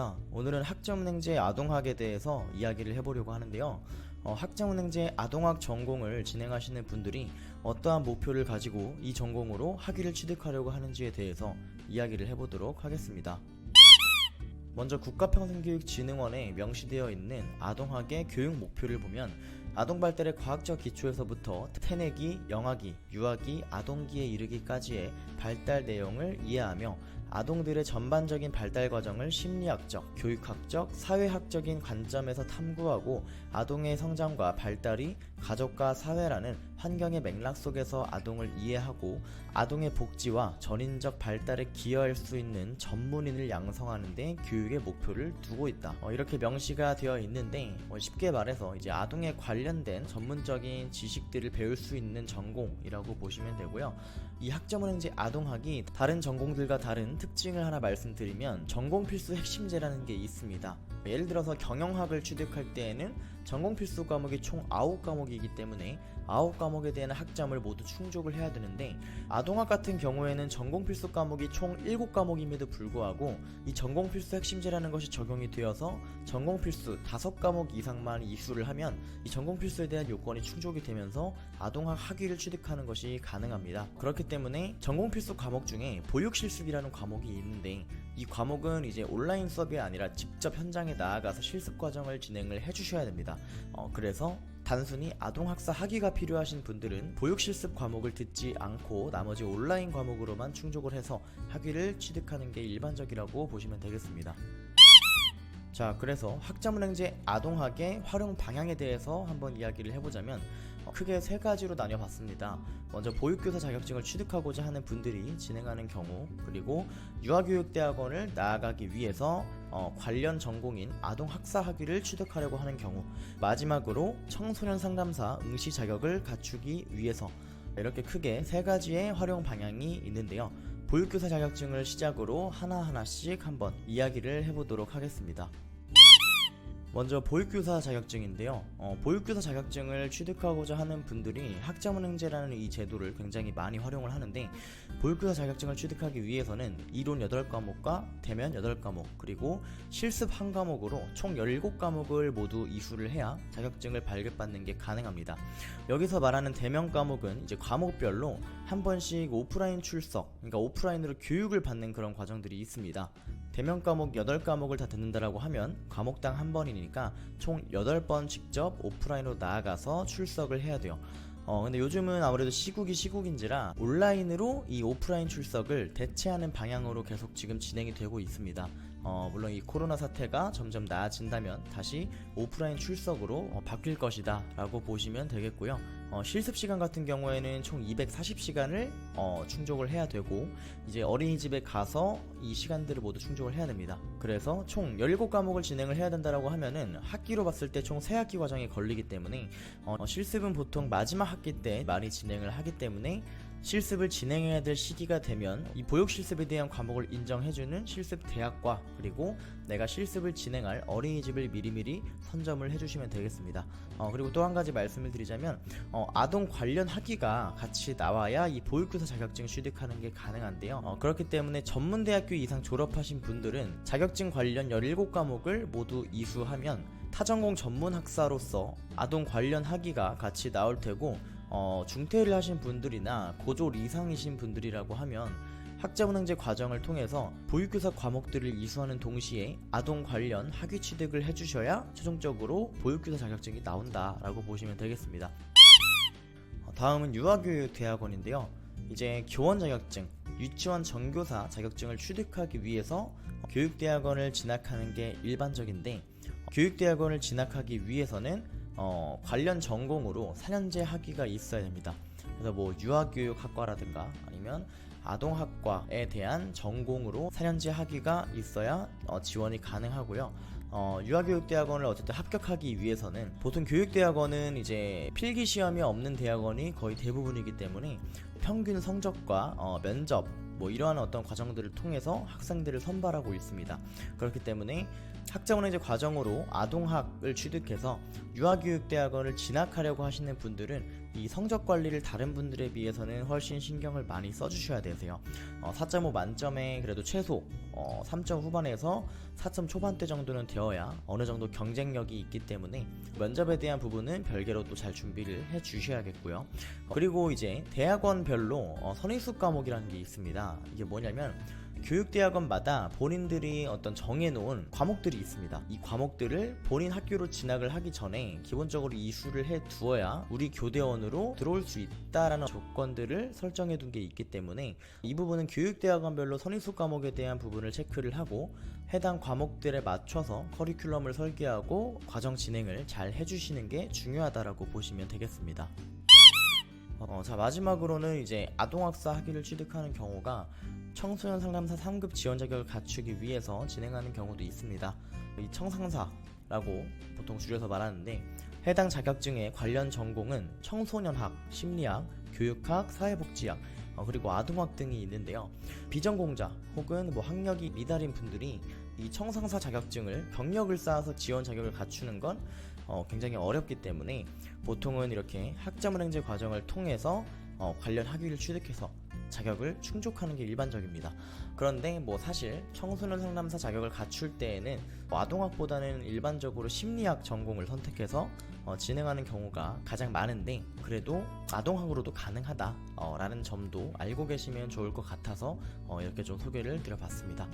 반갑습니다. 오늘은 학점은행제 아동학에 대해서 이야기를 해보려고 하는데요. 학점은행제 아동학 전공을 진행하시는 분들이 어떠한 목표를 가지고 이 전공으로 학위를 취득하려고 하는지에 대해서 이야기를 해보도록 하겠습니다. 먼저 국가평생교육진흥원에 명시되어 있는 아동학의 교육 목표를 보면 아동 발달의 과학적 기초에서부터 태내기, 영아기, 유아기, 아동기에 이르기까지의 발달 내용을 이해하며 아동들의 전반적인 발달 과정을 심리학적, 교육학적, 사회학적인 관점에서 탐구하고 아동의 성장과 발달이 가족과 사회라는 환경의 맥락 속에서 아동을 이해하고 아동의 복지와 전인적 발달에 기여할 수 있는 전문인을 양성하는 데 교육의 목표를 두고 있다. 이렇게 명시가 되어 있는데 쉽게 말해서 이제 아동에 관련된 전문적인 지식들을 배울 수 있는 전공이라고 보시면 되고요. 이 학점은행제 아동학이 다른 전공들과 다른 특징을 하나 말씀드리면 전공 필수 핵심제라는 게 있습니다. 예를 들어서 경영학을 취득할 때에는 전공 필수 과목이 총 9과목이기 때문에 9과목에 대한 학점을 모두 충족을 해야 되는데 아동학 같은 경우에는 전공 필수 과목이 총 7과목임에도 불구하고 이 전공 필수 핵심제라는 것이 적용이 되어서 전공 필수 5과목 이상만 이수를 하면 이 전공 필수에 대한 요건이 충족이 되면서 아동학 학위를 취득하는 것이 가능합니다. 그렇기 때문에 전공 필수 과목 중에 보육실습이라는 과목이 있는데 이 과목은 이제 온라인 수업이 아니라 직접 현장에 나아가서 실습 과정을 진행을 해주셔야 됩니다. 그래서 단순히 아동학사 학위가 필요하신 분들은 보육실습 과목을 듣지 않고 나머지 온라인 과목으로만 충족을 해서 학위를 취득하는 게 일반적이라고 보시면 되겠습니다. 자, 그래서 학점은행제 아동학의 활용 방향에 대해서 한번 이야기를 해보자면 크게 세 가지로 나뉘어봤습니다. 먼저 보육교사 자격증을 취득하고자 하는 분들이 진행하는 경우, 그리고 유아교육대학원을 나아가기 위해서 관련 전공인 아동학사 학위를 취득하려고 하는 경우, 마지막으로 청소년 상담사 응시 자격을 갖추기 위해서, 이렇게 크게 세 가지의 활용 방향이 있는데요. 보육교사 자격증을 시작으로 하나하나씩 한번 이야기를 해보도록 하겠습니다. 먼저 보육교사 자격증인데요. 보육교사 자격증을 취득하고자 하는 분들이 학점은행제라는 이 제도를 굉장히 많이 활용을 하는데 보육교사 자격증을 취득하기 위해서는 이론 8과목과 대면 8과목 그리고 실습 1과목으로 총 17과목을 모두 이수를 해야 자격증을 발급받는 게 가능합니다. 여기서 말하는 대면 과목은 이제 과목별로 한 번씩 오프라인 출석, 그러니까 오프라인으로 교육을 받는 그런 과정들이 있습니다. 대면 과목 8과목을 다 듣는다라고 하면 과목당 한 번이니까 총 8번 직접 오프라인으로 나아가서 출석을 해야 돼요. 근데 요즘은 아무래도 시국이 시국인지라 온라인으로 이 오프라인 출석을 대체하는 방향으로 계속 지금 진행이 되고 있습니다. 물론 이 코로나 사태가 점점 나아진다면 다시 오프라인 출석으로 바뀔 것이다 라고 보시면 되겠고요. 실습 시간 같은 경우에는 총 240시간을 충족을 해야 되고 이제 어린이집에 가서 이 시간들을 모두 충족을 해야 됩니다. 그래서 총 17과목을 진행을 해야 된다라고 하면은 학기로 봤을 때 총 3학기 과정이 걸리기 때문에 실습은 보통 마지막 학기 때 많이 진행을 하기 때문에 실습을 진행해야 될 시기가 되면 이 보육실습에 대한 과목을 인정해주는 실습 대학과 그리고 내가 실습을 진행할 어린이집을 미리미리 선점을 해주시면 되겠습니다. 그리고 또 한 가지 말씀을 드리자면 아동 관련 학위가 같이 나와야 이 보육교사 자격증 취득하는 게 가능한데요. 그렇기 때문에 전문대학교 이상 졸업하신 분들은 자격증 관련 17과목을 모두 이수하면 타전공 전문학사로서 아동 관련 학위가 같이 나올 테고 중퇴를 하신 분들이나 고졸 이상이신 분들이라고 하면 학점은행제 과정을 통해서 보육교사 과목들을 이수하는 동시에 아동 관련 학위 취득을 해주셔야 최종적으로 보육교사 자격증이 나온다라고 보시면 되겠습니다. 다음은 유아교육대학원인데요. 이제 교원 자격증, 유치원 전교사 자격증을 취득하기 위해서 교육대학원을 진학하는 게 일반적인데 교육대학원을 진학하기 위해서는 관련 전공으로 4년제 학위가 있어야 됩니다. 그래서 뭐 유아교육학과라든가 아니면 아동학과에 대한 전공으로 4년제 학위가 있어야 지원이 가능하고요. 유아교육대학원을 어쨌든 합격하기 위해서는 보통 교육대학원은 이제 필기시험이 없는 대학원이 거의 대부분이기 때문에 평균 성적과 면접 뭐 이러한 어떤 과정들을 통해서 학생들을 선발하고 있습니다. 그렇기 때문에 학자운행제 과정으로 아동학을 취득해서 유아교육대학원을 진학하려고 하시는 분들은 이 성적 관리를 다른 분들에 비해서는 훨씬 신경을 많이 써주셔야 되세요. 4.5 만점에 그래도 최소 3점 후반에서 4점 초반대 정도는 되어야 어느 정도 경쟁력이 있기 때문에 면접에 대한 부분은 별개로 또 잘 준비를 해 주셔야겠고요. 그리고 이제 대학원별로 선의수 과목이라는 게 있습니다. 이게 뭐냐면 교육대학원마다 본인들이 어떤 정해놓은 과목들이 있습니다. 이 과목들을 본인 학교로 진학을 하기 전에 기본적으로 이수를 해 두어야 우리 교대원으로 들어올 수 있다라는 조건들을 설정해 둔 게 있기 때문에 이 부분은 교육대학원별로 선의수 과목에 대한 부분을 체크를 하고 해당 과목들에 맞춰서 커리큘럼을 설계하고 과정 진행을 잘 해주시는 게 중요하다라고 보시면 되겠습니다. 자, 마지막으로는 이제 아동학사 학위를 취득하는 경우가 청소년 상담사 3급 지원 자격을 갖추기 위해서 진행하는 경우도 있습니다. 이 청상사라고 보통 줄여서 말하는데 해당 자격증의 관련 전공은 청소년학, 심리학, 교육학, 사회복지학, 그리고 아동학 등이 있는데요. 비전공자 혹은 뭐 학력이 미달인 분들이 이 청상사 자격증을 경력을 쌓아서 지원 자격을 갖추는 건 굉장히 어렵기 때문에 보통은 이렇게 학자문행제 과정을 통해서 관련 학위를 취득해서 자격을 충족하는 게 일반적입니다. 그런데 뭐 사실 청소년 상담사 자격을 갖출 때에는 아동학보다는 일반적으로 심리학 전공을 선택해서 진행하는 경우가 가장 많은데 그래도 아동학으로도 가능하다 라는 점도 알고 계시면 좋을 것 같아서 이렇게 좀 소개를 드려봤습니다.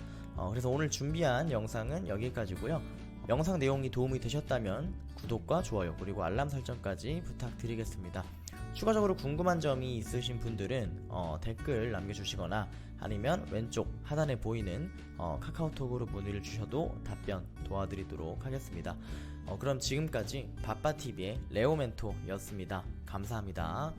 그래서 오늘 준비한 영상은 여기까지고요. 영상 내용이 도움이 되셨다면 구독과 좋아요 그리고 알람 설정까지 부탁드리겠습니다. 추가적으로 궁금한 점이 있으신 분들은 댓글 남겨주시거나 아니면 왼쪽 하단에 보이는 카카오톡으로 문의를 주셔도 답변 도와드리도록 하겠습니다. 그럼 지금까지 바빠TV의 레오멘토였습니다. 감사합니다.